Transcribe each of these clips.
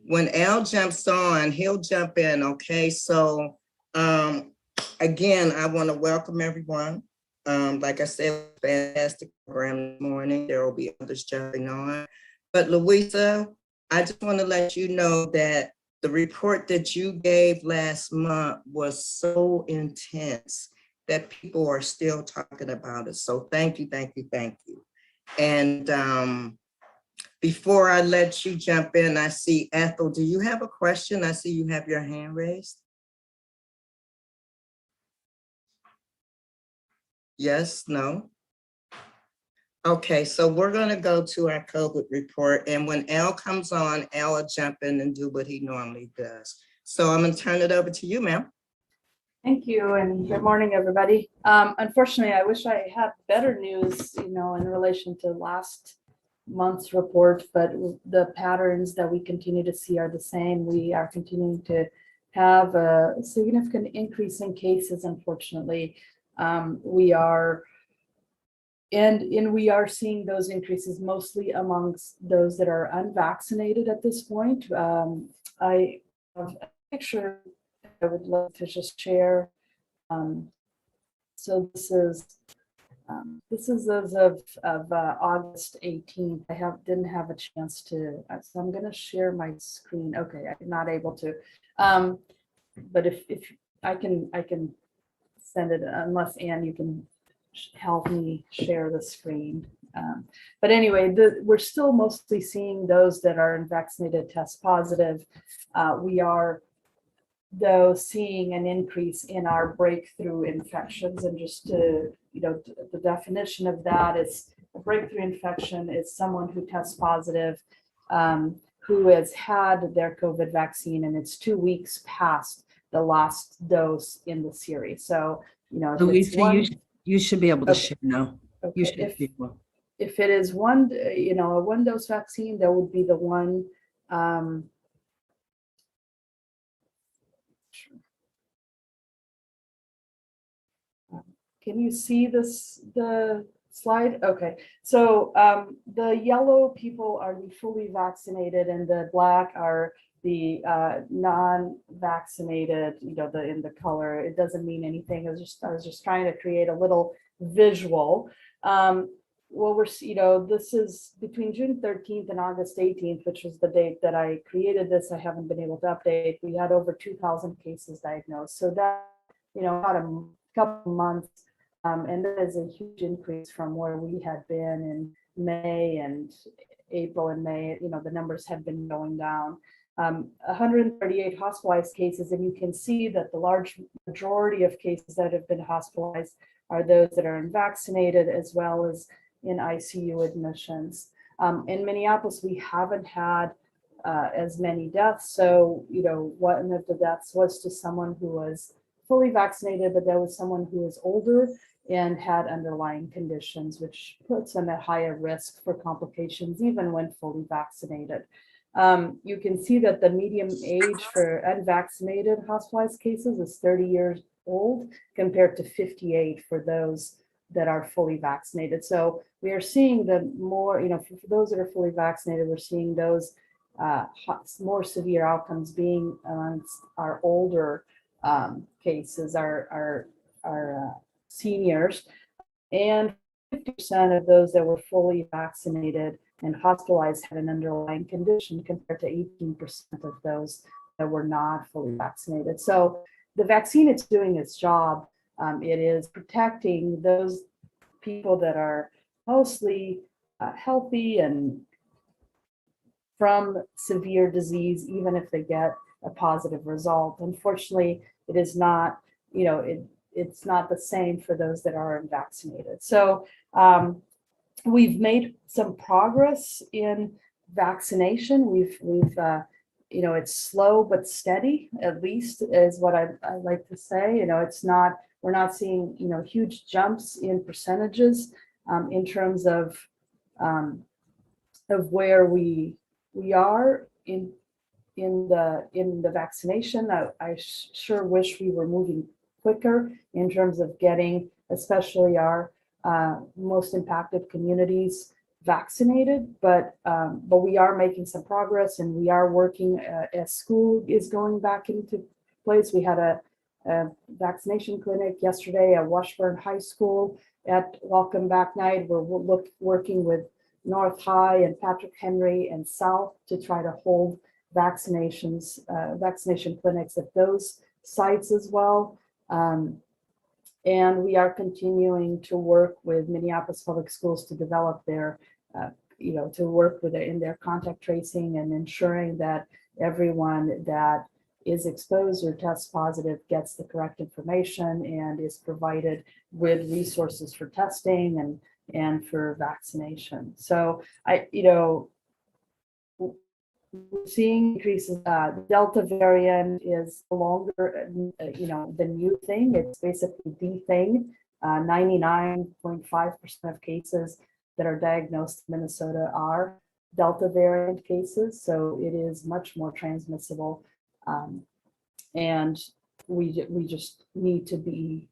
when Al jumps on, he'll jump in, okay? So again, I want to welcome everyone. Like I said, fantastic program this morning. There will be others jumping on. But Luisa, I just want to let you know that the report that you gave last month was so intense that people are still talking about it. So thank you, thank you, thank you. And before I let you jump in, I see Ethel, do you have a question? I see you have your hand raised. Yes, no? Okay, so we're gonna go to our COVID report, and when Al comes on, Al will jump in and do what he normally does. So I'm gonna turn it over to you, ma'am. Thank you, and good morning, everybody. Unfortunately, I wish I had better news, in relation to last month's report, but the patterns that we continue to see are the same. We are continuing to have a significant increase in cases, unfortunately. We are seeing those increases mostly amongst those that are unvaccinated at this point. I have a picture I would love to just share. So this is as of August 18th. I didn't have a chance to, so I'm going to share my screen. Okay, I'm not able to, but if I can send it, unless Ann, you can help me share the screen. But anyway, we're still mostly seeing those that are unvaccinated test positive. We are, though, seeing an increase in our breakthrough infections. And just to, the definition of that is a breakthrough infection is someone who tests positive, who has had their COVID vaccine, and it's 2 weeks past the last dose in the series. So, Luisa, you should be able to share now. Okay. You should be able. If it is one, a 1-dose vaccine, that would be the one. Can you see the slide? Okay, so the yellow people are the fully vaccinated, and the black are the non-vaccinated. In the color, it doesn't mean anything. I was just trying to create a little visual. Well, this is between June 13th and August 18th, which was the date that I created this. I haven't been able to update. We had over 2,000 cases diagnosed. So that, about a couple months. And that is a huge increase from where we had been in May and April and May. The numbers have been going down. 138 hospitalized cases, and you can see that the large majority of cases that have been hospitalized are those that are unvaccinated, as well as in ICU admissions. In Minneapolis, we haven't had as many deaths. So, one of the deaths was to someone who was fully vaccinated, but there was someone who was older and had underlying conditions, which puts them at higher risk for complications, even when fully vaccinated. You can see that the median age for unvaccinated hospitalized cases is 30 years old, compared to 58 for those that are fully vaccinated. So we are seeing the more, for those that are fully vaccinated, we're seeing those more severe outcomes being amongst our older cases, our seniors, and 50% of those that were fully vaccinated and hospitalized had an underlying condition, compared to 18% of those that were not fully vaccinated. So the vaccine, it's doing its job. It is protecting those people that are mostly healthy and from severe disease, even if they get a positive result. Unfortunately, it is not, it's not the same for those that are unvaccinated. So we've made some progress in vaccination. We've it's slow but steady, at least, is what I like to say. It's not, we're not seeing huge jumps in percentages in terms of where we are in the vaccination. I sure wish we were moving quicker in terms of getting, especially our most impacted communities, vaccinated, but we are making some progress, and we are working as school is going back into place. We had a vaccination clinic yesterday at Washburn High School at Welcome Back Night. We're working with North High and Patrick Henry and South to try to hold vaccination clinics at those sites as well. And we are continuing to work with Minneapolis Public Schools to develop their, to work with in their contact tracing and ensuring that everyone that is exposed or tests positive gets the correct information and is provided with resources for testing and for vaccination. So we're seeing increases. Delta variant is no longer, the new thing. It's basically the thing. 99.5% of cases that are diagnosed in Minnesota are Delta variant cases. So it is much more transmissible. And we just need to be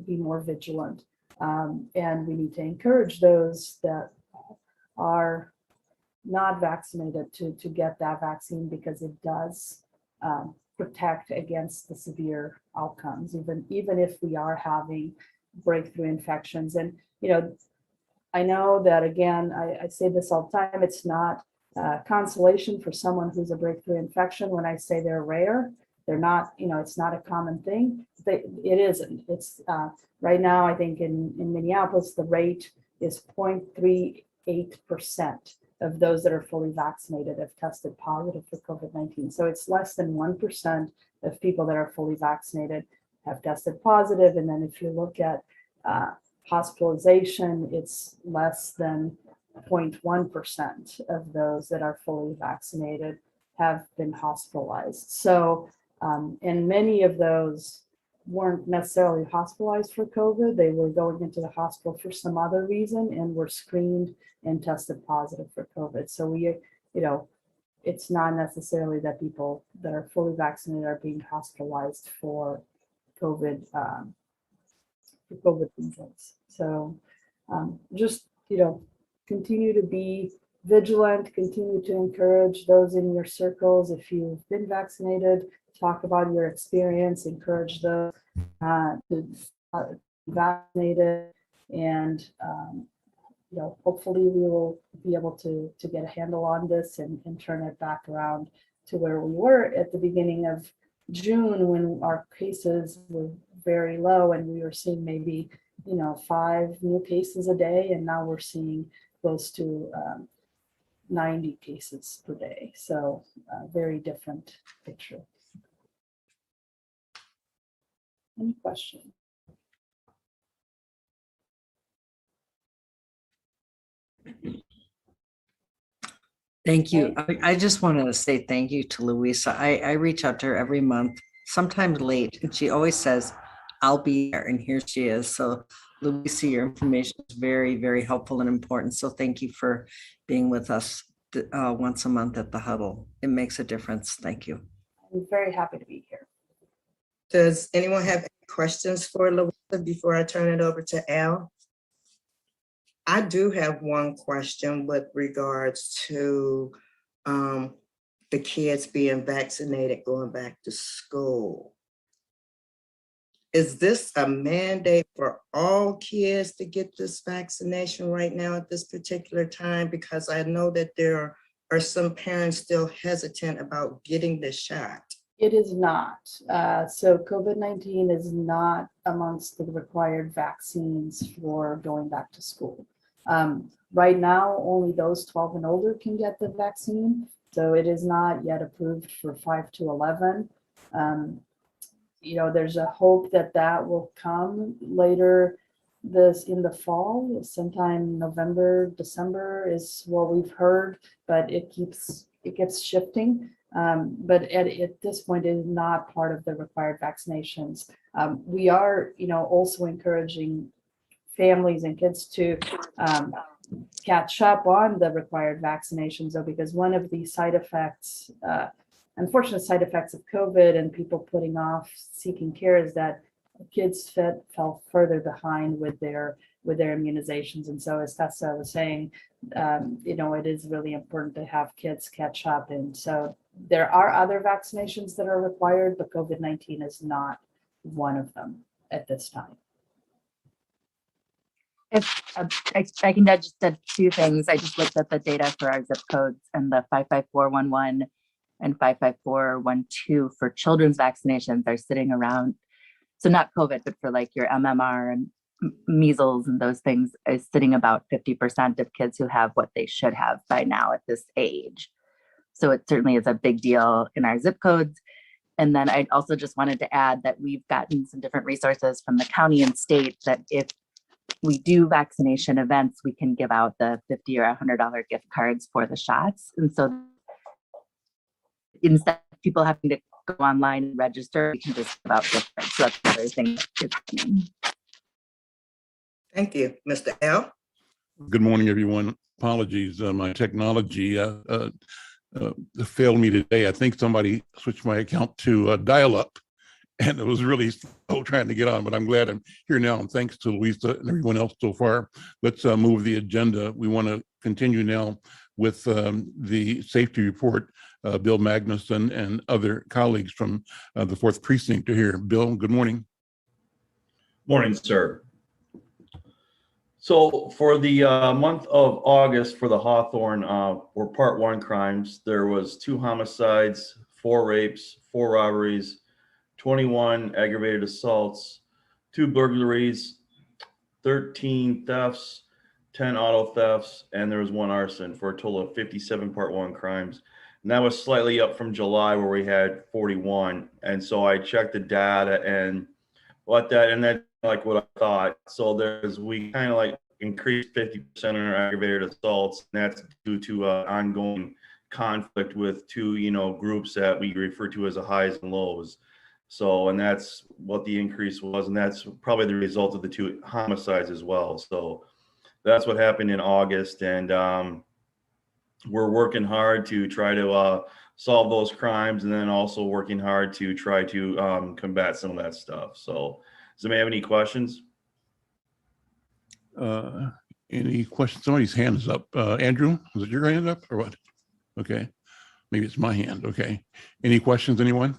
more vigilant. And we need to encourage those that are not vaccinated to get that vaccine, because it does protect against the severe outcomes, even if we are having breakthrough infections. And I know that, again, I say this all the time, it's not consolation for someone who's a breakthrough infection when I say they're rare. They're not, it's not a common thing. It isn't. It's right now, I think in Minneapolis, the rate is 0.38% of those that are fully vaccinated have tested positive for COVID-19. So it's less than 1% of people that are fully vaccinated have tested positive. And then if you look at hospitalization, it's less than 0.1% of those that are fully vaccinated have been hospitalized. So, and many of those weren't necessarily hospitalized for COVID. They were going into the hospital for some other reason and were screened and tested positive for COVID. So it's not necessarily that people that are fully vaccinated are being hospitalized for COVID, reasons. So just, continue to be vigilant, continue to encourage those in your circles. If you've been vaccinated, talk about your experience, encourage those to be vaccinated, and hopefully we will be able to get a handle on this and turn it back around to where we were at the beginning of June, when our cases were very low and we were seeing maybe 5 new cases a day, and now we're seeing close to 90 cases per day. So very different picture. Any questions? Thank you. I just wanted to say thank you to Luisa. I reach out to her every month, sometimes late, and she always says, I'll be there, and here she is. So Luisa, your information is very, very helpful and important. So thank you for being with us once a month at the huddle. It makes a difference. Thank you. I'm very happy to be here. Does anyone have any questions for Luisa before I turn it over to Al? I do have one question with regards to the kids being vaccinated going back to school. Is this a mandate for all kids to get this vaccination right now at this particular time? Because I know that there are some parents still hesitant about getting the shot. It is not. So COVID-19 is not amongst the required vaccines for going back to school. Right now, only those 12 and older can get the vaccine. So it is not yet approved for 5 to 11. There's a hope that will come later in the fall, sometime November, December is what we've heard, but it keeps shifting. But at this point, it is not part of the required vaccinations. We are, also encouraging families and kids to catch up on the required vaccinations, though, because one of the side effects, unfortunate side effects of COVID and people putting off seeking care is that kids fell further behind with their immunizations. And so as Tessa was saying, it is really important to have kids catch up. And so there are other vaccinations that are required, but COVID-19 is not one of them at this time. If I can just add two things. I just looked at the data for our zip codes, and the 55411 and 55412 for children's vaccinations are sitting around. So not COVID, but for like your MMR and measles and those things, is sitting about 50% of kids who have what they should have by now at this age. So it certainly is a big deal in our zip codes. And then I also just wanted to add that we've gotten some different resources from the county and state that if we do vaccination events, we can give out the $50 or $100 gift cards for the shots. And so instead of people having to go online and register, we can just give out gift cards. So that's another thing that's happening. Thank you, Mr. L. Good morning, everyone. Apologies, my technology failed me today. I think somebody switched my account to dial-up, and it was really slow trying to get on, but I'm glad I'm here now. And thanks to Luisa and everyone else so far. Let's move the agenda. We want to continue now with the safety report. Bill Magnuson and other colleagues from the 4th Precinct are here. Bill, good morning. Morning, sir. So for the month of August for the Hawthorne were Part 1 crimes. There was 2 homicides, 4 rapes, 4 robberies, 21 aggravated assaults, 2 burglaries, 13 thefts, 10 auto thefts, and there was 1 arson for a total of 57 Part 1 crimes. And that was slightly up from July where we had 41. And so I checked the data and that's like what I thought. So we kind of like increased 50% in our aggravated assaults. And that's due to ongoing conflict with 2, groups that we refer to as the highs and lows. So, and that's what the increase was. And that's probably the result of the 2 homicides as well. So that's what happened in August. And we're working hard to try to solve those crimes, and then also working hard to try to combat some of that stuff. So does anybody have any questions? Any questions? Somebody's hand is up. Andrew, was it your hand up or what? Okay, maybe it's my hand. Okay, any questions, anyone?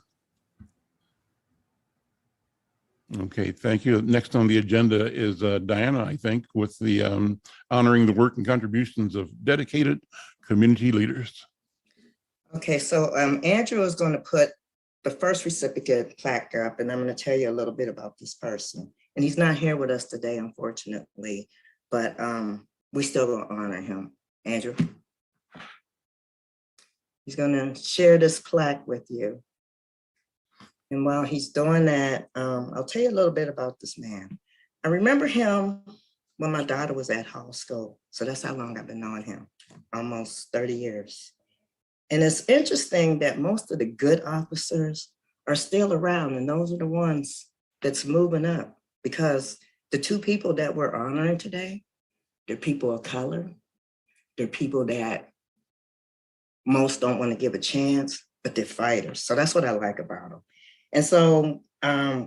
Okay, thank you. Next on the agenda is Diana, I think, with the honoring the work and contributions of dedicated community leaders. Okay, so Andrew is going to put the first recipient plaque up, and I'm going to tell you a little bit about this person. And he's not here with us today, unfortunately, but we still going to honor him. Andrew. He's going to share this plaque with you. And while he's doing that, I'll tell you a little bit about this man. I remember him when my daughter was at Hall School. So that's how long I've been knowing him, almost 30 years. And it's interesting that most of the good officers are still around, and those are the ones that's moving up, because the 2 people that we're honoring today, they're people of color. They're people that most don't want to give a chance, but they're fighters. So that's what I like about them. And so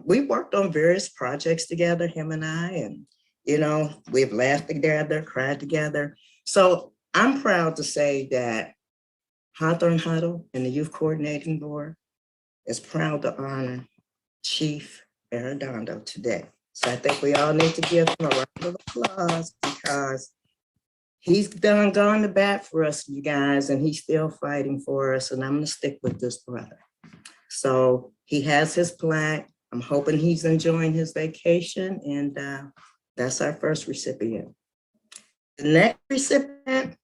we worked on various projects together, him and I, and, we've laughed together, cried together. So I'm proud to say that Hawthorne Huddle and the Youth Coordinating Board is proud to honor Chief Arredondo today. So I think we all need to give him a round of applause, because he's gone to bat for us, you guys, and he's still fighting for us. And I'm going to stick with this brother. So he has his plaque. I'm hoping he's enjoying his vacation. And that's our first recipient. The next recipient,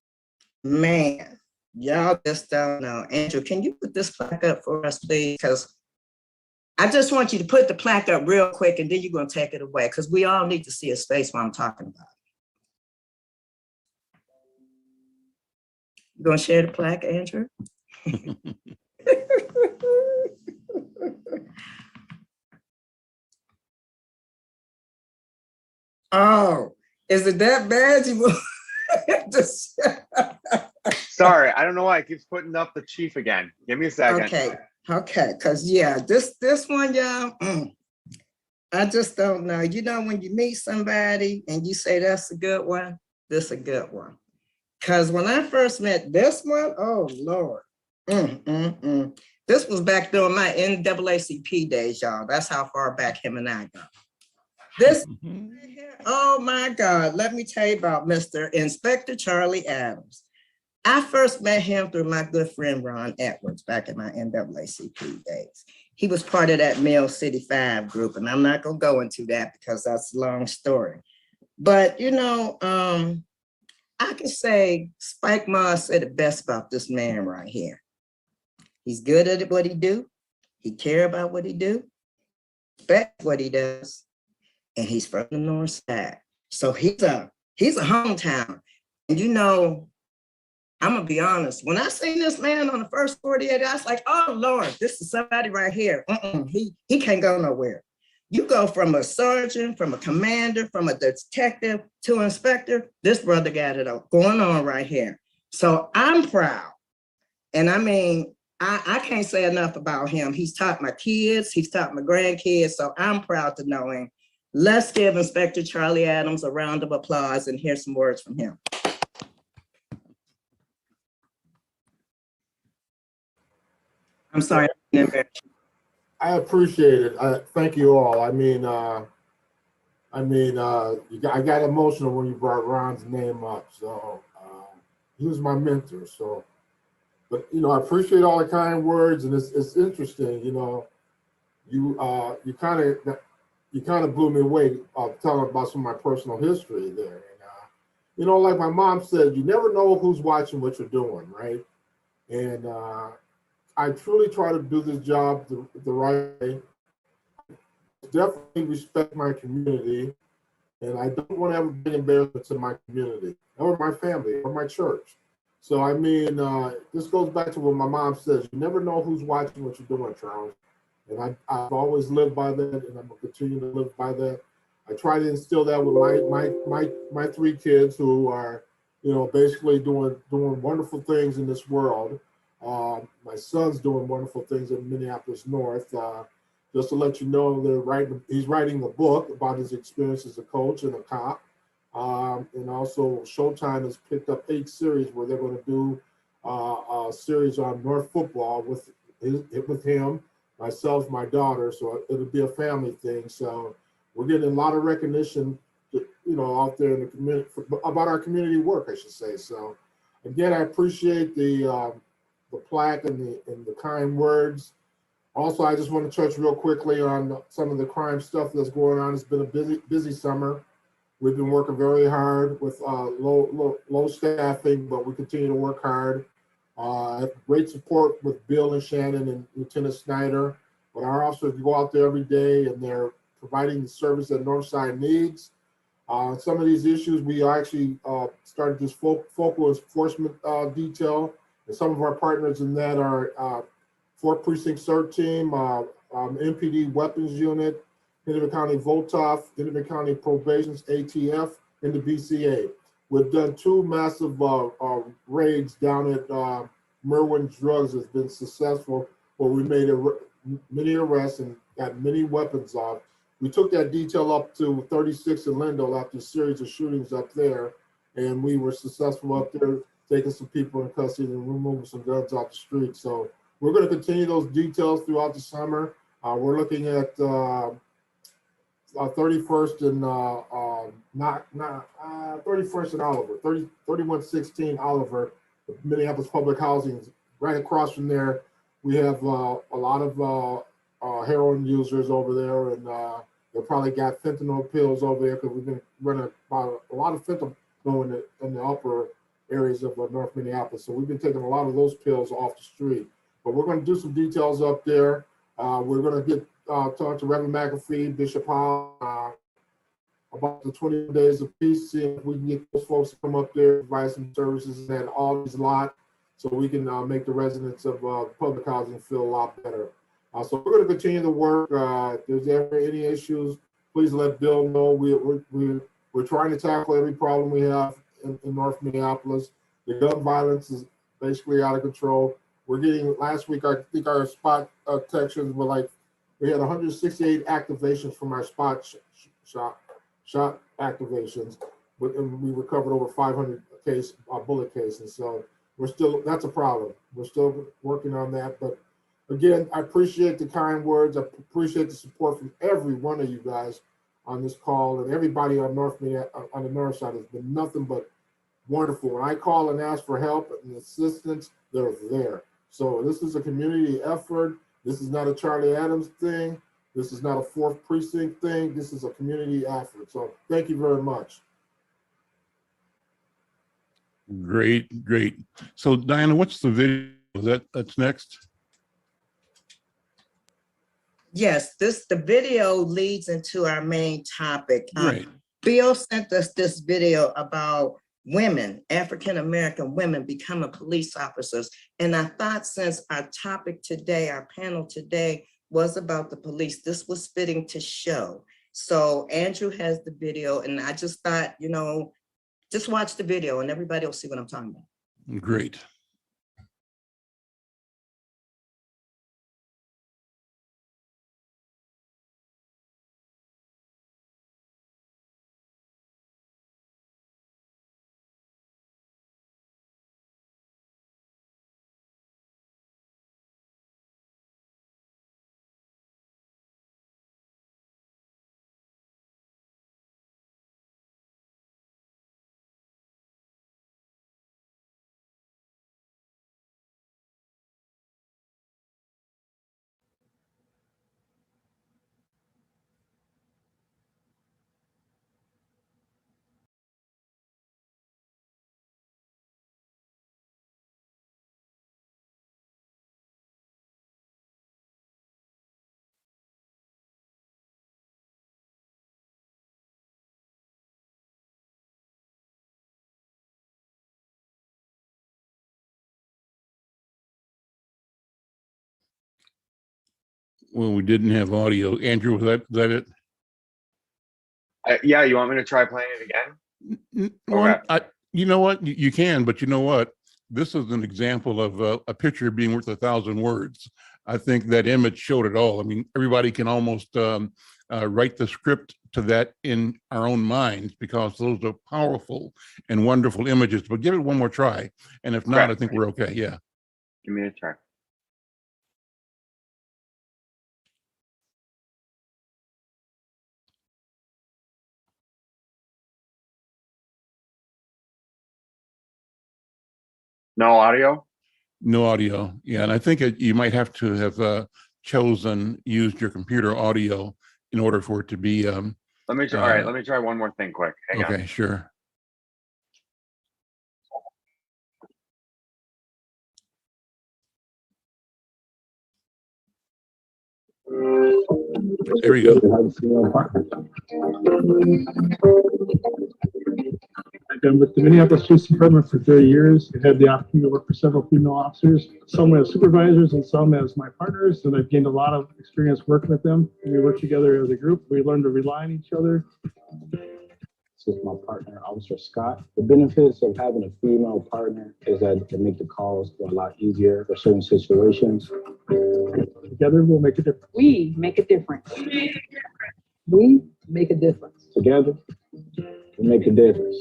man, y'all just don't know. Andrew, can you put this plaque up for us, please? Because I just want you to put the plaque up real quick, and then you're going to take it away, because we all need to see his face while I'm talking about it. You going to share the plaque, Andrew? Oh, is it that bad? Sorry, I don't know why it keeps putting up the chief again. Give me a second. Okay, because yeah, this one, y'all, I just don't know. You know, when you meet somebody and you say that's a good one, this a good one. Because when I first met this one, oh Lord. This was back during my NAACP days, y'all. That's how far back him and I go. This, oh my God, let me tell you about Mr. Inspector Charlie Adams. I first met him through my good friend Ron Edwards back in my NAACP days. He was part of that Mill City 5 group, and I'm not gonna go into that because that's a long story. But you know, I can say Spike Moss said it best about this man right here. He's good at what he do. He care about what he do, respect what he does, and he's from the North Side. So he's a hometown. And you know, I'm gonna be honest. When I seen this man on the first 48, I was like, oh Lord, this is somebody right here. He can't go nowhere. You go from a sergeant, from a commander, from a detective to an inspector. This brother got it going on right here. So I'm proud. And I mean, I can't say enough about him. He's taught my kids, he's taught my grandkids. So I'm proud to know him. Let's give Inspector Charlie Adams a round of applause and hear some words from him. I'm sorry. I appreciate it. Thank you all. I got emotional when you brought Ron's name up. So he was my mentor. So, but you know, I appreciate all the kind words, and it's interesting. You know, you kind of blew me away telling about some of my personal history there. And you know, like my mom said, you never know who's watching what you're doing, right? And I truly try to do this job the right way. Definitely respect my community, and I don't want to ever bring embarrassment to my community or my family or my church. So I mean, this goes back to what my mom says: you never know who's watching what you're doing, Charles. And I've always lived by that, and I'm gonna continue to live by that. I try to instill that with my 3 kids who are, you know, basically doing wonderful things in this world. My son's doing wonderful things in Minneapolis North. Just to let you know, he's writing a book about his experience as a coach and a cop. And also Showtime has picked up 8 series where they're going to do a series on North football with him, myself, my daughter. So it'll be a family thing. So we're getting a lot of recognition, you know, out there in the community about our community work, I should say. So again, I appreciate the plaque and the kind words. Also, I just want to touch real quickly on some of the crime stuff that's going on. It's been a busy summer. We've been working very hard with low staffing, but we continue to work hard. I have great support with Bill and Shannon and Lieutenant Snyder. But our officers go out there every day and they're providing the service that Northside needs. Some of these issues, we actually started this focal enforcement detail. And some of our partners in that are 4th Precinct CERT Team, MPD Weapons Unit, Hennepin County VOTOF, Hennepin County Probation's ATF, and the BCA. We've done 2 massive raids down at Merwin Drugs has been successful, where we made many arrests and got many weapons off. We took that detail up to 36 in Lindell after a series of shootings up there, and we were successful up there, taking some people in custody and removing some guns off the street. So we're going to continue those details throughout the summer. We're looking at 31st and 31st and Oliver, 3116 Oliver, Minneapolis Public Housing. Right across from there, we have a lot of heroin users over there, and they probably got fentanyl pills over there because we've been running about a lot of fentanyl in the upper areas of North Minneapolis. So we've been taking a lot of those pills off the street. But we're going to do some details up there. We're going to talk to Reverend McAfee, Bishop Hall, about the 20 days of peace, see if we can get those folks to come up there, provide some services at all these lot, so we can make the residents of public housing feel a lot better. So we're going to continue to work. If there's ever any issues, please let Bill know. We're trying to tackle every problem we have in North Minneapolis. The gun violence is basically out of control. We're getting, last week, I think our spot detections were like We had 168 activations from our shot activations, and we recovered over 500 bullet cases. So that's a problem. We're still working on that. But again, I appreciate the kind words. I appreciate the support from every one of you guys on this call, and everybody on the north side has been nothing but wonderful. When I call and ask for help and assistance, they're there. So this is a community effort. This is not a Charlie Adams thing. This is not a fourth precinct thing. This is a community effort. So thank you very much. Great, great. So Diana, what's the video that's next? Yes, the video leads into our main topic. Right. Bill sent us this video about women, African-American women becoming police officers. And I thought, since our topic today, our panel today was about the police, this was fitting to show. So Andrew has the video, and I just thought, just watch the video and everybody will see what I'm talking about. Great. Well, we didn't have audio. Andrew, was that it? Yeah, you want me to try playing it again? Well, you know what? You can, but you know what? This is an example of a picture being worth 1,000 words. I think that image showed it all. I mean, everybody can almost write the script to that in our own minds, because those are powerful and wonderful images. But give it one more try. And if not, I think we're okay. Yeah. Give me a try. No audio? No audio. Yeah. And I think you might have to have used your computer audio in order for it to be. Let me try. All right. Let me try one more thing quick. Hang on. Okay, sure. There we go. I've been with the Minneapolis Police Department for 30 years. I've had the opportunity to work for several female officers, some as supervisors and some as my partners, and I've gained a lot of experience working with them. We work together as a group. We learn to rely on each other. This is my partner, Officer Scott. The benefits of having a female partner is that it makes the calls go a lot easier for certain situations. Together, we'll make a difference. We make a difference. We make a difference. Together, we make a difference.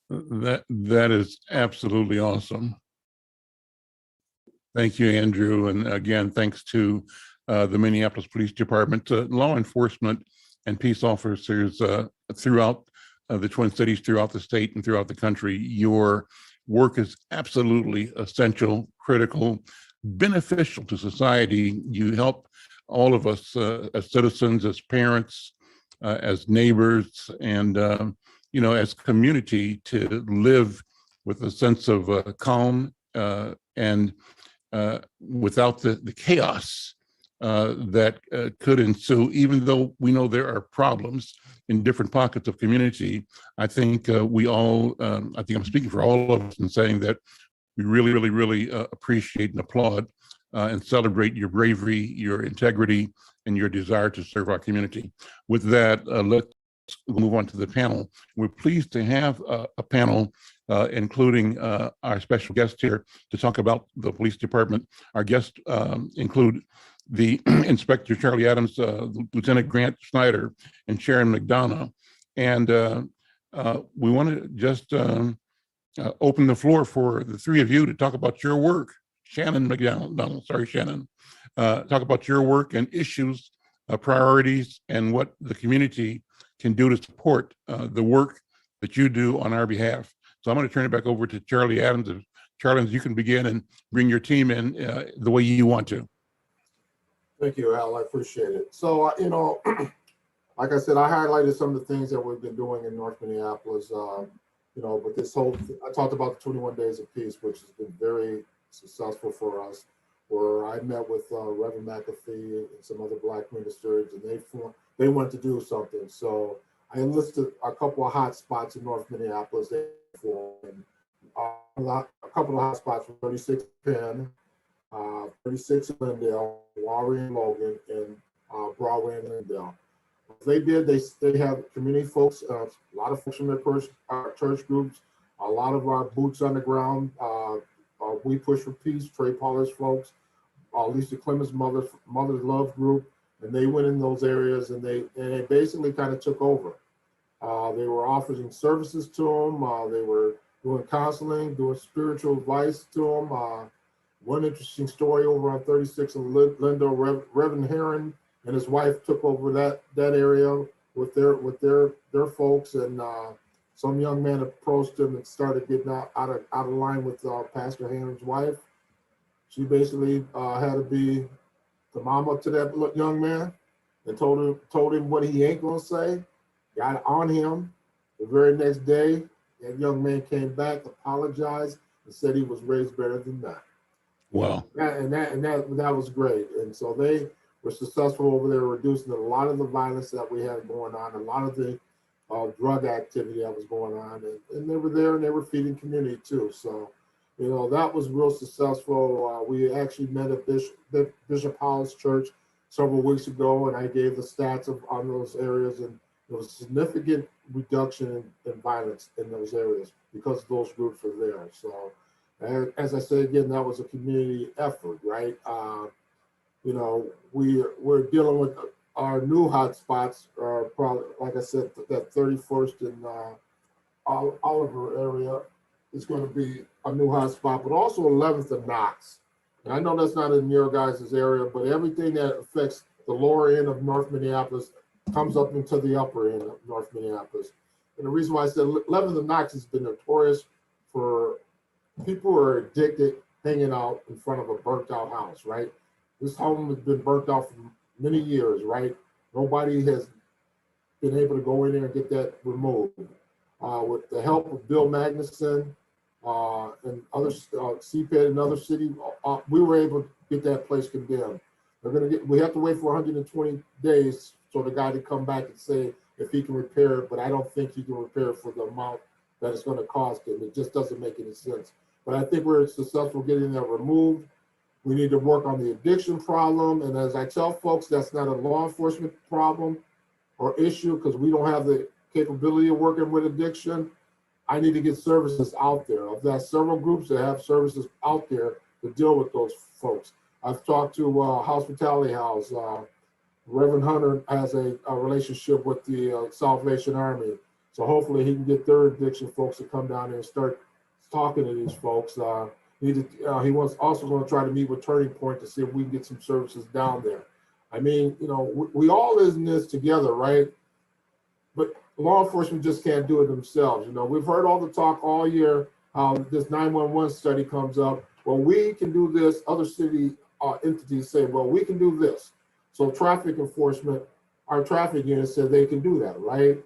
That is absolutely awesome. Thank you, Andrew. And again, thanks to the Minneapolis Police Department, law enforcement and peace officers throughout the Twin Cities, throughout the state and throughout the country. Your work is absolutely essential, critical, beneficial to society. You help all of us as citizens, as parents, as neighbors, and as community to live with a sense of calm and without the chaos that could ensue. Even though we know there are problems in different pockets of community, I think we all, I think I'm speaking for all of us in saying that we really, really, really appreciate and applaud and celebrate your bravery, your integrity, and your desire to serve our community. With that, let's move on to the panel. We're pleased to have a panel including our special guest here to talk about the police department. Our guests include the Inspector Charlie Adams, Lieutenant Grant Snyder, and Sharon McDonough. And we want to just open the floor for the three of you to talk about your work. Shannon McDonald, sorry, Shannon. Talk about your work and issues, priorities, and what the community can do to support the work that you do on our behalf. So I'm going to turn it back over to Charlie Adams. Charlie, you can begin and bring your team in the way you want to. Thank you, Al. I appreciate it. So, you know, like I said, I highlighted some of the things that we've been doing in North Minneapolis. You know, but this whole, I talked about the 21 Days of Peace, which has been very successful for us, where I met with Reverend McAfee and some other Black ministers, and they wanted to do something. So I enlisted a couple of hot spots in North Minneapolis, and a couple of hot spots from 36 Penn, 36 in Lindale, Warren and Logan, and Broadway and Lindale. They did, they have community folks, a lot of folks from their church groups, a lot of our boots on the ground, We Push for Peace, Trey Pollard's folks, Lisa Clemens' Mother's Love group, and they went in those areas and they basically kind of took over. They were offering services to them. They were doing counseling, doing spiritual advice to them. One interesting story over on 36 in Lindale, Reverend Heron and his wife took over that area with their folks, and some young man approached him and started getting out of line with Pastor Heron's wife. She basically had to be the mama to that young man and told him what he ain't gonna say, got on him. The very next day, that young man came back, apologized, and said he was raised better than that. Wow. That was great. And so they were successful over there, reducing a lot of the violence that we had going on, a lot of the drug activity that was going on, and they were there and they were feeding community too. So, you know, that was real successful. We actually met at Bishop Howell's church several weeks ago, and I gave the stats on those areas, and there was a significant reduction in violence in those areas because those groups were there. So, as I said again, that was a community effort, right? You know, we're dealing with our new hotspots, probably, like I said, that 31st and Oliver area is going to be a new hotspot, but also 11th and Knox. And I know that's not in your guys' area, but everything that affects the lower end of North Minneapolis comes up into the upper end of North Minneapolis. And the reason why I said 11th and Knox has been notorious for people who are addicted hanging out in front of a burnt out house, right? This home has been burnt out for many years, right? Nobody has been able to go in there and get that removed. With the help of Bill Magnuson and others, CPED and other cities, we were able to get that place condemned. We have to wait for 120 days for the guy to come back and say if he can repair it, but I don't think he can repair it for the amount that it's going to cost him. It just doesn't make any sense. But I think we're successful getting that removed. We need to work on the addiction problem. And as I tell folks, that's not a law enforcement problem or issue because we don't have the capability of working with addiction. I need to get services out there. I've got several groups that have services out there to deal with those folks. I've talked to Hospitality House. Reverend Hunter has a relationship with the Salvation Army. So hopefully he can get their addiction folks to come down there and start talking to these folks. He wants also going to try to meet with Turning Point to see if we can get some services down there. I mean, you know, we all is in this together, right? But law enforcement just can't do it themselves. You know, we've heard all the talk all year how this 911 study comes up. Well, we can do this. Other city entities say, well, we can do this. So traffic enforcement, our traffic unit said they can do that, right?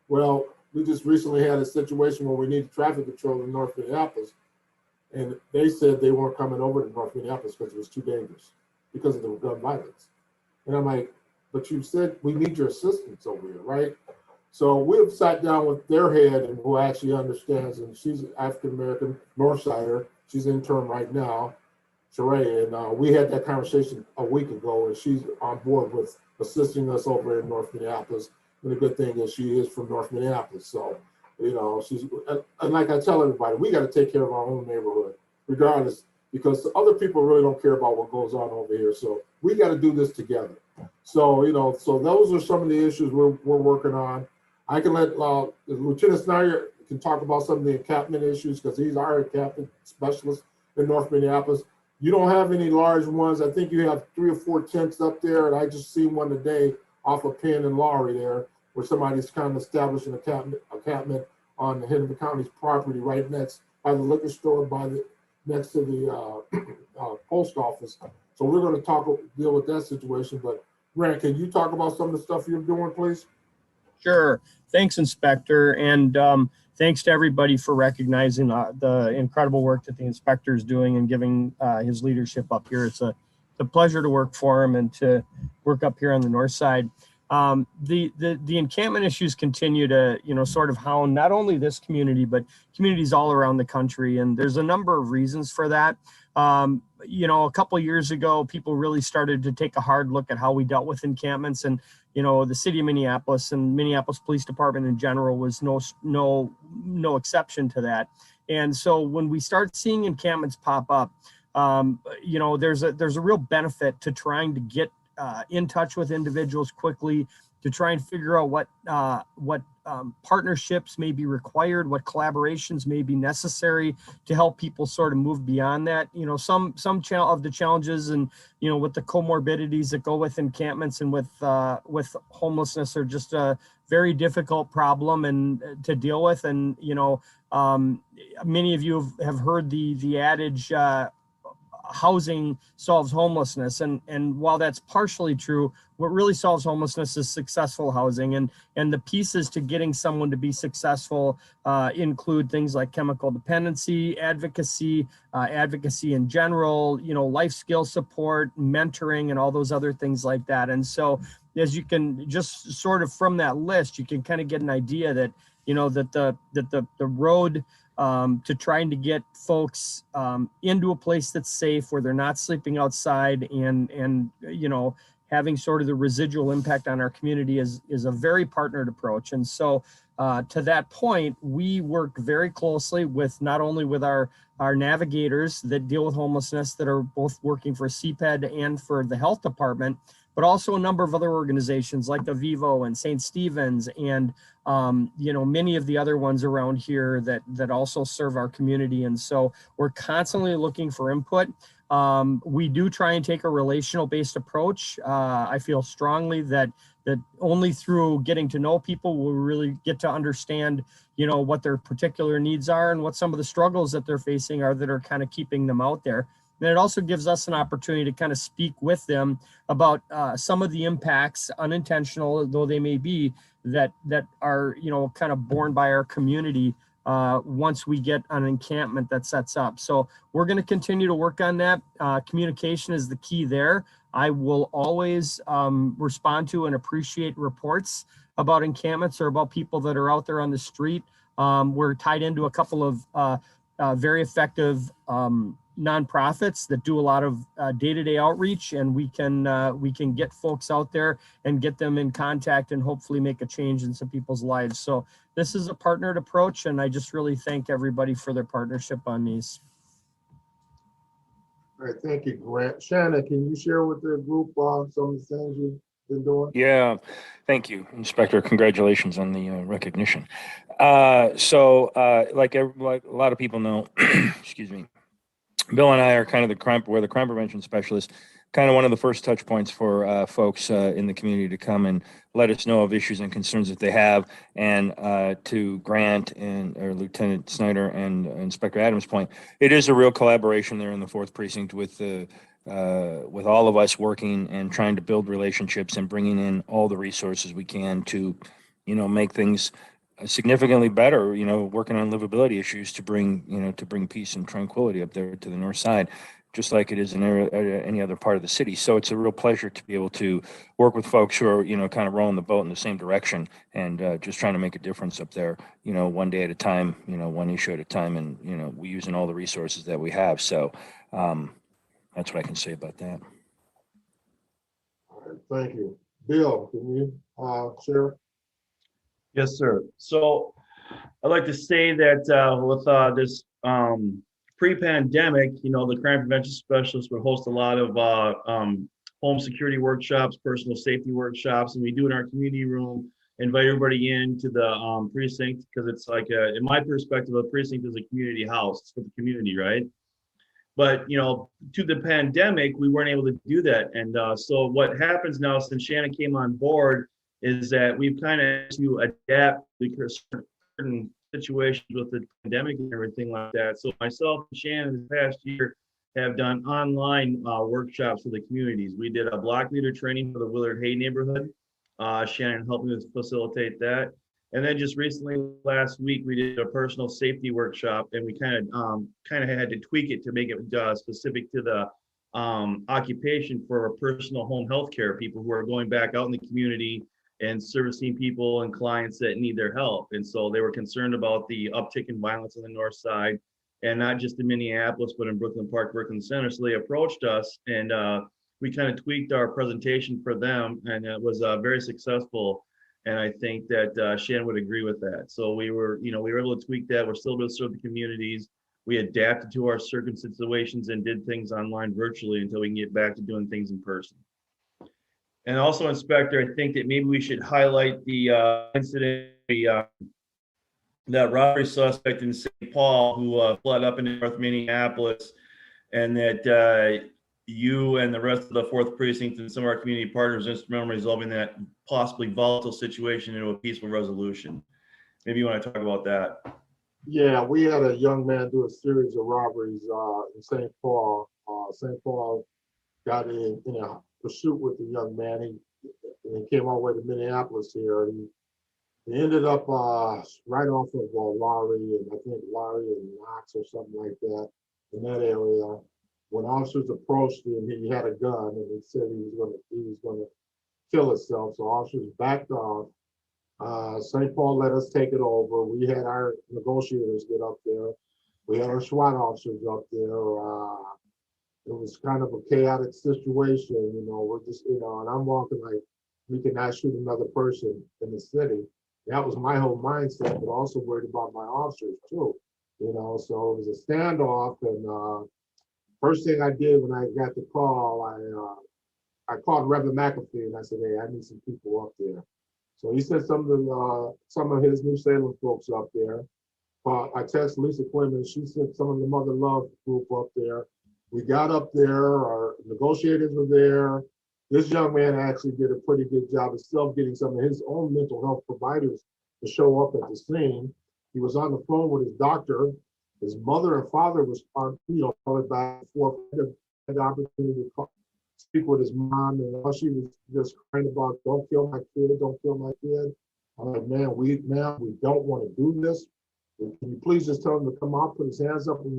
Well, we just recently had a situation where we needed traffic control in North Minneapolis. And they said they weren't coming over to North Minneapolis because it was too dangerous because of the gun violence. And I'm like, but you said we need your assistance over here, right? So we've sat down with their head and who actually understands, and she's African-American, Northsider. She's intern right now, Sheree, and we had that conversation a week ago, and she's on board with assisting us over in North Minneapolis. And the good thing is she is from North Minneapolis. So You know, and like I tell everybody, we got to take care of our own neighborhood, regardless, because other people really don't care about what goes on over here. So we got to do this together. So, you know, so those are some of the issues we're working on. I can let Lieutenant Snyder can talk about some of the encampment issues because he's our encampment specialist in North Minneapolis. You don't have any large ones. I think you have 3 or 4 tents up there, and I just seen one today off of Penn and Lowry there, where somebody's kind of establishing an encampment on the Hennepin County's property, right next by the liquor store, next to the post office. So we're going to deal with that situation. But Grant, can you talk about some of the stuff you're doing, please? Sure. Thanks, Inspector. And thanks to everybody for recognizing the incredible work that the inspector is doing and giving his leadership up here. It's a pleasure to work for him and to work up here on the north side. The encampment issues continue to, you know, sort of hound not only this community, but communities all around the country. And there's a number of reasons for that. You know, a couple of years ago, people really started to take a hard look at how we dealt with encampments. And, you know, the city of Minneapolis and Minneapolis Police Department in general was no exception to that. And so when we start seeing encampments pop up, you know, there's a real benefit to trying to get in touch with individuals quickly, to try and figure out what partnerships may be required, what collaborations may be necessary to help people sort of move beyond that. You know, some of the challenges and, you know, with the comorbidities that go with encampments and with homelessness are just a very difficult problem and to deal with. And, you know, many of you have heard the adage, housing solves homelessness. And while that's partially true, what really solves homelessness is successful housing. And the pieces to getting someone to be successful include things like chemical dependency, advocacy in general, you know, life skill support, mentoring, and all those other things like that. And so as you can just sort of from that list, you can kind of get an idea that, you know, that the road to trying to get folks into a place that's safe, where they're not sleeping outside and you know, having sort of the residual impact on our community is a very partnered approach. And so to that point, we work very closely with not only with our navigators that deal with homelessness that are both working for CPED and for the health department, but also a number of other organizations like the Vivo and St. Stephen's and you know, many of the other ones around here that also serve our community. And so we're constantly looking for input. We do try and take a relational based approach. I feel strongly that only through getting to know people will we really get to understand, you know, what their particular needs are and what some of the struggles that they're facing are that are kind of keeping them out there. And it also gives us an opportunity to kind of speak with them about some of the impacts, unintentional though they may be, that are, you know, kind of borne by our community once we get an encampment that sets up. So we're going to continue to work on that. Communication is the key there. I will always respond to and appreciate reports about encampments or about people that are out there on the street. We're tied into a couple of very effective nonprofits that do a lot of day-to-day outreach, and we can get folks out there and get them in contact and hopefully make a change in some people's lives. So this is a partnered approach, and I just really thank everybody for their partnership on these. All right, thank you, Grant. Shannon, can you share with the group some of the things you've been doing? Yeah, thank you, Inspector. Congratulations on the recognition. Like a lot of people know, excuse me, Bill and I are kind of we're the crime prevention specialists, kind of one of the first touch points for folks in the community to come and let us know of issues and concerns that they have. And to Grant or Lieutenant Snyder and Inspector Adams' point, it is a real collaboration there in the 4th Precinct with all of us working and trying to build relationships and bringing in all the resources we can to, you know, make things significantly better, you know, working on livability issues to bring peace and tranquility up there to the north side, just like it is in any other part of the city. So it's a real pleasure to be able to work with folks who are, you know, kind of rowing the boat in the same direction and just trying to make a difference up there, you know, one day at a time, you know, one issue at a time, and, you know, we're using all the resources that we have. So that's what I can say about that. All right, thank you. Bill, can you share? Yes, sir. So I'd like to say that with this pre-pandemic, the crime prevention specialists would host a lot of home security workshops, personal safety workshops, and we do in our community room, invite everybody into the precinct, because it's like, in my perspective, a precinct is a community house. It's for the community, right? But, to the pandemic, we weren't able to do that. And so what happens now since Shannon came on board is that we've kind of to adapt because certain situations with the pandemic and everything like that. So myself and Shannon this past year have done online workshops for the communities. We did a block leader training for the Willard Hay neighborhood. Shannon helped me facilitate that. And then just recently, last week, we did a personal safety workshop, and we kind of had to tweak it to make it specific to the occupation for personal home health care people who are going back out in the community and servicing people and clients that need their help. And so they were concerned about the uptick in violence on the north side, and not just in Minneapolis, but in Brooklyn Park, Brooklyn Center. So they approached us, and we kind of tweaked our presentation for them, and it was very successful. And I think that Shannon would agree with that. So we were able to tweak that. We're still able to serve the communities. We adapted to our certain situations and did things online virtually until we can get back to doing things in person. And also, Inspector, I think that maybe we should highlight the incident, that robbery suspect in St. Paul who fled up into North Minneapolis, and that you and the rest of the 4th Precinct and some of our community partners instrumental in resolving that possibly volatile situation into a peaceful resolution. Maybe you want to talk about that. Yeah, we had a young man do a series of robberies in St. Paul. St. Paul got in a pursuit with the young man. He came all the way to Minneapolis here. He ended up right off of Lowry, and I think Lowry and Knox or something like that, in that area. When officers approached him, he had a gun, and he said he was going to kill himself. So officers backed off. St. Paul let us take it over. We had our negotiators get up there. We had our SWAT officers up there. It was kind of a chaotic situation, we're just, and I'm walking like, we cannot shoot another person in the city. That was my whole mindset, but also worried about my officers too, so it was a standoff. And first thing I did when I got the call, I called Reverend McAfee and I said, hey, I need some people up there. So he sent some of his New Salem folks up there. I texted Lisa Quinn, and she sent some of the Mother Love group up there. We got up there, our negotiators were there. This young man actually did a pretty good job of still getting some of his own mental health providers to show up at the scene. He was on the phone with his doctor. His mother and father was on, probably back and forth. Had the opportunity to speak with his mom, and all she was just crying about, don't kill my kid, don't kill my kid. I'm like, man, we don't want to do this. Can you please just tell him to come out, put his hands up, and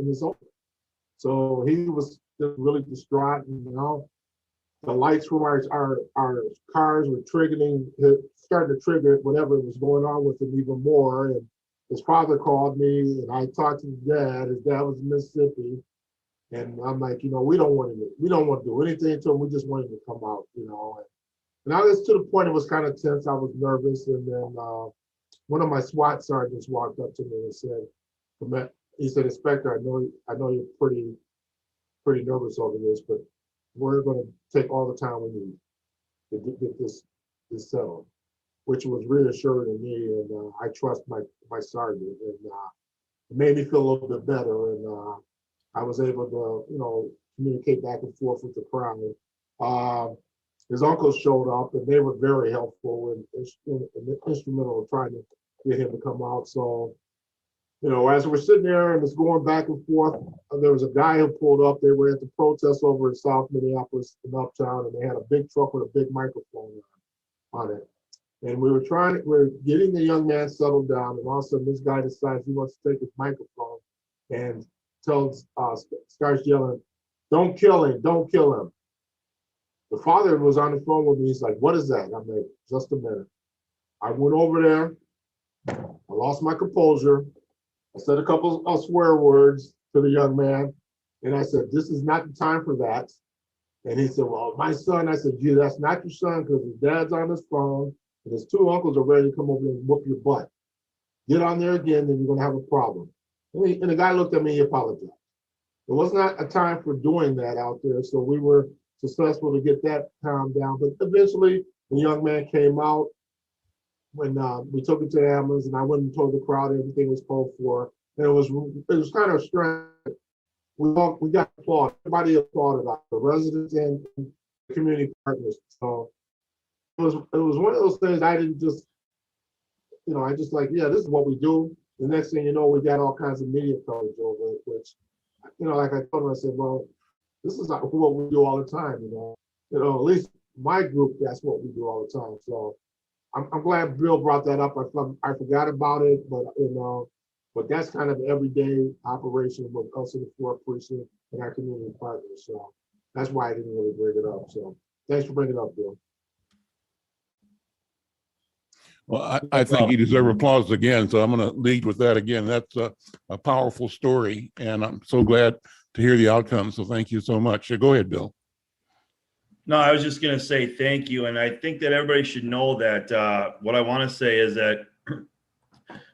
it's over. So he was just really distraught, and the lights from our cars were starting to trigger whatever was going on with him even more. And his father called me, and I talked to his dad. His dad was in Mississippi, and I'm like, we don't want to do anything to him. We just want him to come out, And I was to the point it was kind of tense. I was nervous, and then one of my SWAT sergeants walked up to me and said, he said, Inspector, I know you're pretty nervous over this, but we're going to take all the time we need to get this settled, which was reassuring to me, and I trust my sergeant, and it made me feel a little bit better, and I was able to, communicate back and forth with the crowd. His uncles showed up, and they were very helpful and instrumental in trying to get him to come out. So, as we're sitting there and it's going back and forth, there was a guy who pulled up. They were at the protest over in South Minneapolis in Uptown, and they had a big truck with a big microphone on it. And we were getting the young man settled down, and all of a sudden this guy decides he wants to take his microphone and starts yelling, don't kill him, don't kill him. The father was on the phone with me. He's like, what is that? I'm like, just a minute. I went over there. I lost my composure. I said a couple of swear words to the young man. And I said, this is not the time for that. And he said, well, my son. I said, yeah, that's not your son, because his dad's on his phone and his two uncles are ready to come over and whoop your butt. get on there again, then you're gonna have a problem. And the guy looked at me, he apologized. It was not a time for doing that out there, so we were successful to get that calmed down. But eventually, the young man came out when we took him to the ambulance, and I went and told the crowd everything was called for. And it was kind of strange. We got applauded. Everybody applauded us, the residents and the community partners. So it was one of those things I didn't just, I just like, yeah, this is what we do. The next thing you know, we got all kinds of media coverage over it, which, like I told him, I said, well, this is not what we do all the time, at least my group, that's what we do all the time. So I'm glad Bill brought that up. I forgot about it, but that's kind of everyday operation with us in the 4th precinct and our community partners. So that's why I didn't really bring it up. So thanks for bringing it up, Bill. Well, I think you deserve applause again, so I'm going to lead with that again. That's a powerful story, and I'm so glad to hear the outcome. So thank you so much. Go ahead, Bill. No, I was just going to say thank you. And I think that everybody should know that what I want to say is that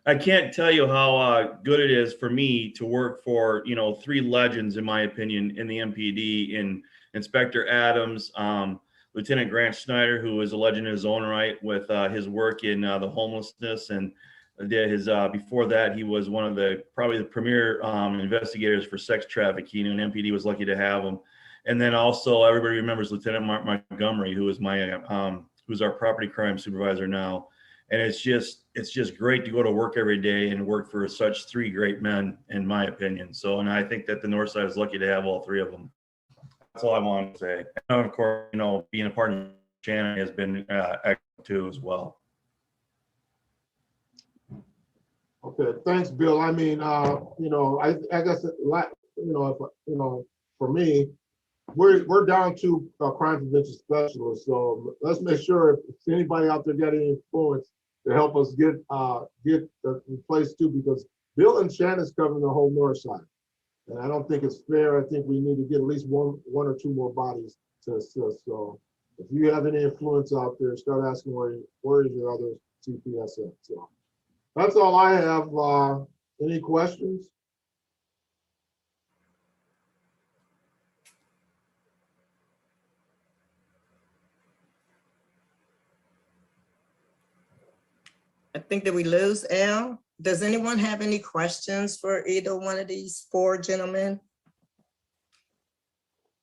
I can't tell you how good it is for me to work for, 3 legends, in my opinion, in the MPD, in Inspector Adams, Lieutenant Grant Snyder, who is a legend in his own right with his work in the homelessness. And before that, he was one of probably the premier investigators for sex trafficking, and MPD was lucky to have him. And then also everybody remembers Lieutenant Mark Montgomery, who is who's our property crime supervisor now. And it's just great to go to work every day and work for such 3 great men, in my opinion. So, and I think that the North Side is lucky to have all 3 of them. That's all I want to say. And of course, being a partner of Shannon has been excellent too as well. Okay, thanks, Bill. I mean, I guess, for me, we're down to crime prevention specialists. So let's make sure if anybody out there got any influence to help us get the place too, because Bill and Shannon's covering the whole North Side. And I don't think it's fair. I think we need to get at least one or 2 more bodies to assist. So if you have any influence out there, start asking where is your other CPS at. So that's all I have. Any questions? I think that we lose Al. Does anyone have any questions for either one of these 4 gentlemen?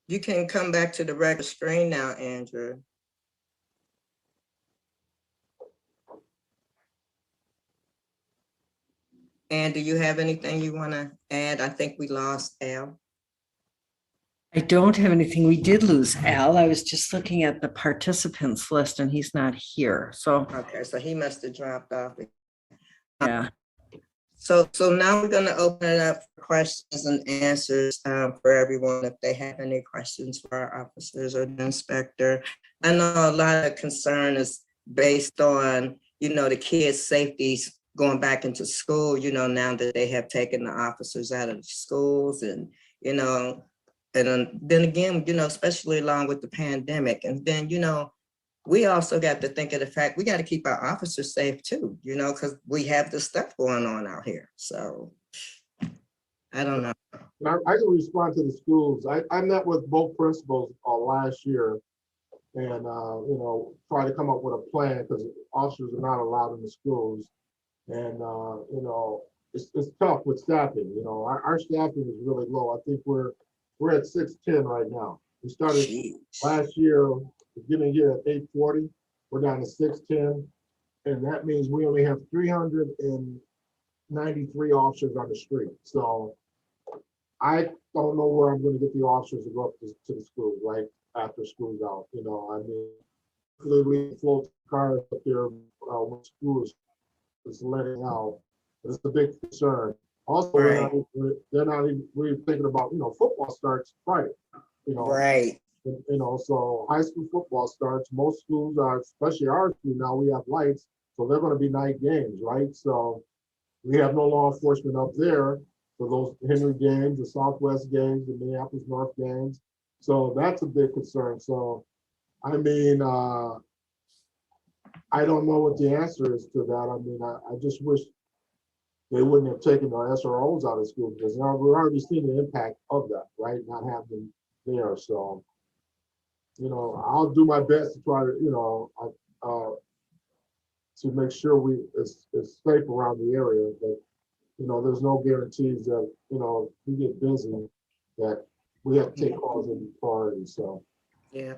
You can come back to the regular screen now, Andrew. And do you have anything you want to add? I think we lost Al. I don't have anything. We did lose Al. I was just looking at the participants list and he's not here. So okay, so he must have dropped off. Yeah. So now we're going to open it up for questions and answers for everyone if they have any questions for our officers or the inspector. I know a lot of concern is based on, the kids' safety going back into school, now that they have taken the officers out of the schools and, and then again, especially along with the pandemic. And then, we also got to think of the fact we got to keep our officers safe too, because we have this stuff going on out here. So I don't know. I can respond to the schools. I met with both principals last year and, try to come up with a plan because officers are not allowed in the schools. And, it's tough with staffing. Our staffing is really low. I think we're at 610 right now. We started last year, beginning here at 840. We're down to 610. And that means we only have 393 officers on the street. So I don't know where I'm going to get the officers to go up to the school right after school's out. We float cars up there when school is letting out. It's a big concern. Also, right. They're not even really thinking about, football starts Friday. Right. So high school football starts. Most schools are, especially our school now, we have lights, so they're going to be night games, right? So we have no law enforcement up there for those Henry games, the Southwest games, the Minneapolis North games. So that's a big concern. So, I don't know what the answer is to that. I just wish they wouldn't have taken the SROs out of school because now we're already seeing the impact of that, right? Not having them there. So, you know, I'll do my best to try to, you know, to make sure it's safe around the area. But, you know, there's no guarantees that, you know, we get busy that we have to take calls in priority. So, Yeah.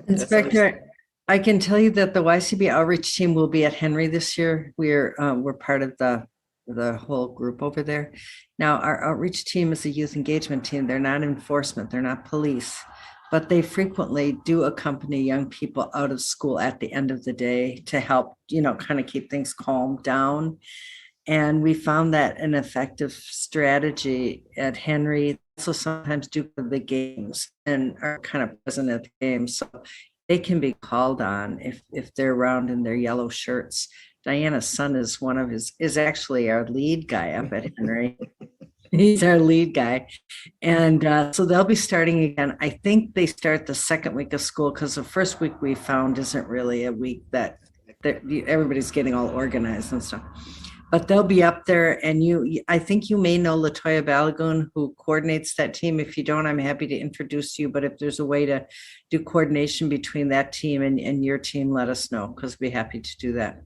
Inspector, I can tell you that the YCB outreach team will be at Henry this year. We're part of the whole group over there. Now, our outreach team is a youth engagement team. They're not enforcement, they're not police, but they frequently do accompany young people out of school at the end of the day to help, you know, kind of keep things calmed down. And we found that an effective strategy at Henry. Also sometimes do the games and are kind of present at the games. So they can be called on if they're around in their yellow shirts. Diana's son is actually our lead guy up at Henry. He's our lead guy. And so they'll be starting again. I think they start the second week of school because the first week we found isn't really a week that everybody's getting all organized and stuff. But they'll be up there, and I think you may know Latoya Balagoon, who coordinates that team. If you don't, I'm happy to introduce you. But if there's a way to do coordination between that team and your team, let us know, because we'd be happy to do that.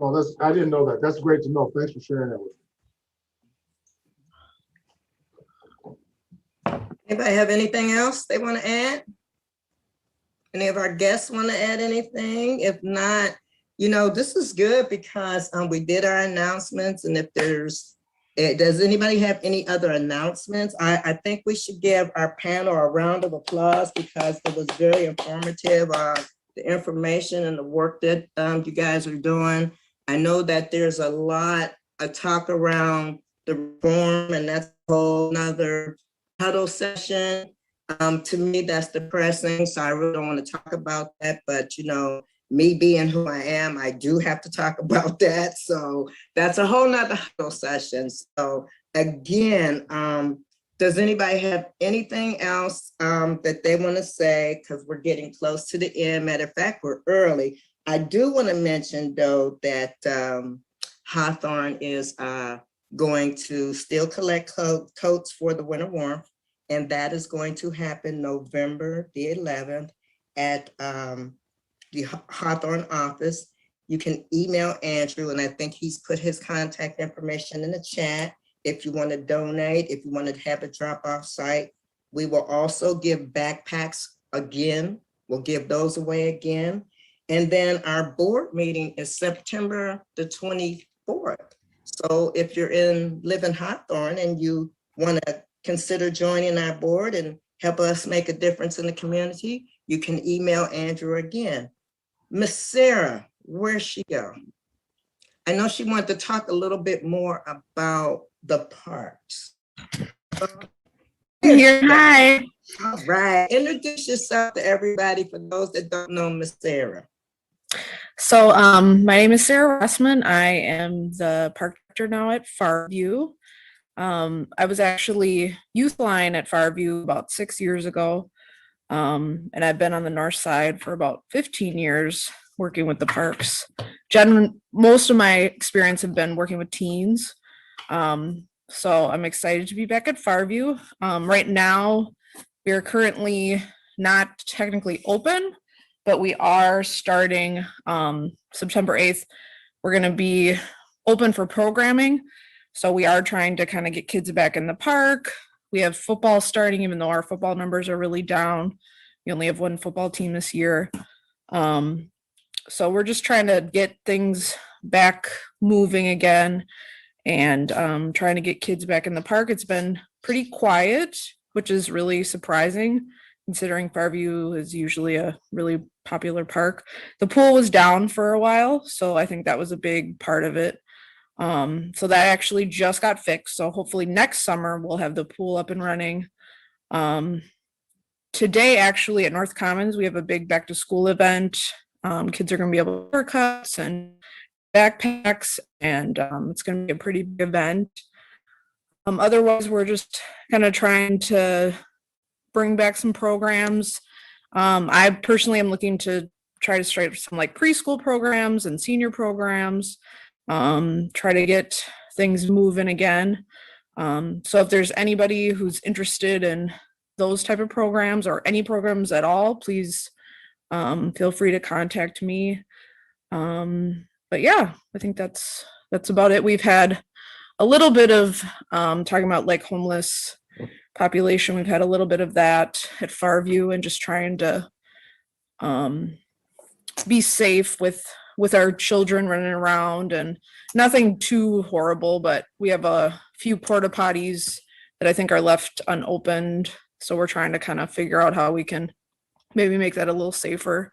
well, I didn't know that. That's great to know. Thanks for sharing that with me. Anybody have anything else they want to add? Any of our guests want to add anything? If not, you know, this is good because we did our announcements, and if does anybody have any other announcements? I think we should give our panel a round of applause because it was very informative, the information and the work that you guys are doing. I know that there's a lot of talk around the reform, and that's a whole nother huddle session. To me, that's depressing, so I really don't want to talk about that, but you know, me being who I am, I do have to talk about that. So that's a whole nother huddle session. So again, does anybody have anything else that they want to say? Because we're getting close to the end. Matter of fact, we're early. I do want to mention though that Hawthorne is going to still collect coats for the winter warmth. And that is going to happen November the 11th at the Hawthorne office. You can email Andrew, and I think he's put his contact information in the chat if you want to donate, if you want to have a drop-off site. We will also give backpacks again. We'll give those away again. And then our board meeting is September the 24th. So if you're live in Hawthorne and you want to consider joining our board and help us make a difference in the community, you can email Andrew again. Miss Sarah, where'd she go? I know she wanted to talk a little bit more about the parks. Here, hi. All right, introduce yourself to everybody for those that don't know Miss Sarah. So my name is Sarah Rossman. I am the park director now at Farview. I was actually youth line at Farview about 6 years ago. And I've been on the north side for about 15 years working with the parks. Most of my experience have been working with teens. So I'm excited to be back at Farview. Right now, we are currently not technically open, but we are starting September 8th. We're going to be open for programming. So we are trying to kind of get kids back in the park. We have football starting, even though our football numbers are really down. We only have one football team this year. So we're just trying to get things back moving again and trying to get kids back in the park. It's been pretty quiet, which is really surprising considering Farview is usually a really popular park. The pool was down for a while, so I think that was a big part of it. So that actually just got fixed. So hopefully next summer we'll have the pool up and running. Today, actually at North Commons, we have a big back to school event. Kids are going to be able to haircuts and backpacks, and it's going to be a pretty big event. Otherwise, we're just kind of trying to bring back some programs. I personally am looking to try to start some like preschool programs and senior programs. try to get things moving again. So if there's anybody who's interested in those type of programs or any programs at all, please feel free to contact me. But yeah, I think that's about it. We've had a little bit of talking about like homeless population. We've had a little bit of that at Farview and just trying to be safe with our children running around, and nothing too horrible, but we have a few porta potties that I think are left unopened. So we're trying to kind of figure out how we can maybe make that a little safer.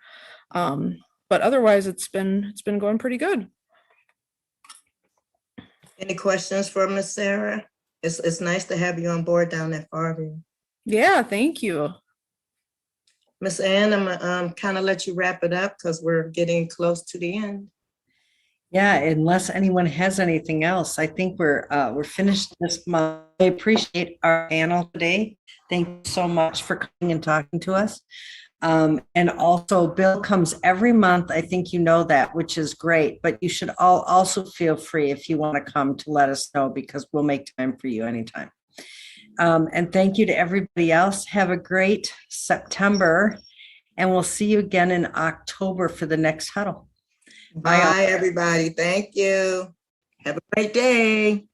But otherwise it's been going pretty good. Any questions for Miss Sarah? It's nice to have you on board down at Farview. Yeah, thank you. Miss Ann, I'm gonna kind of let you wrap it up because we're getting close to the end. Yeah, unless anyone has anything else, I think we're finished this month. I appreciate our panel today. Thank you so much for coming and talking to us. And also Bill comes every month. I think you know that, which is great, but you should all also feel free if you want to come to let us know, because we'll make time for you anytime. And thank you to everybody else. Have a great September, and we'll see you again in October for the next huddle. Bye, everybody. Thank you. Have a great day.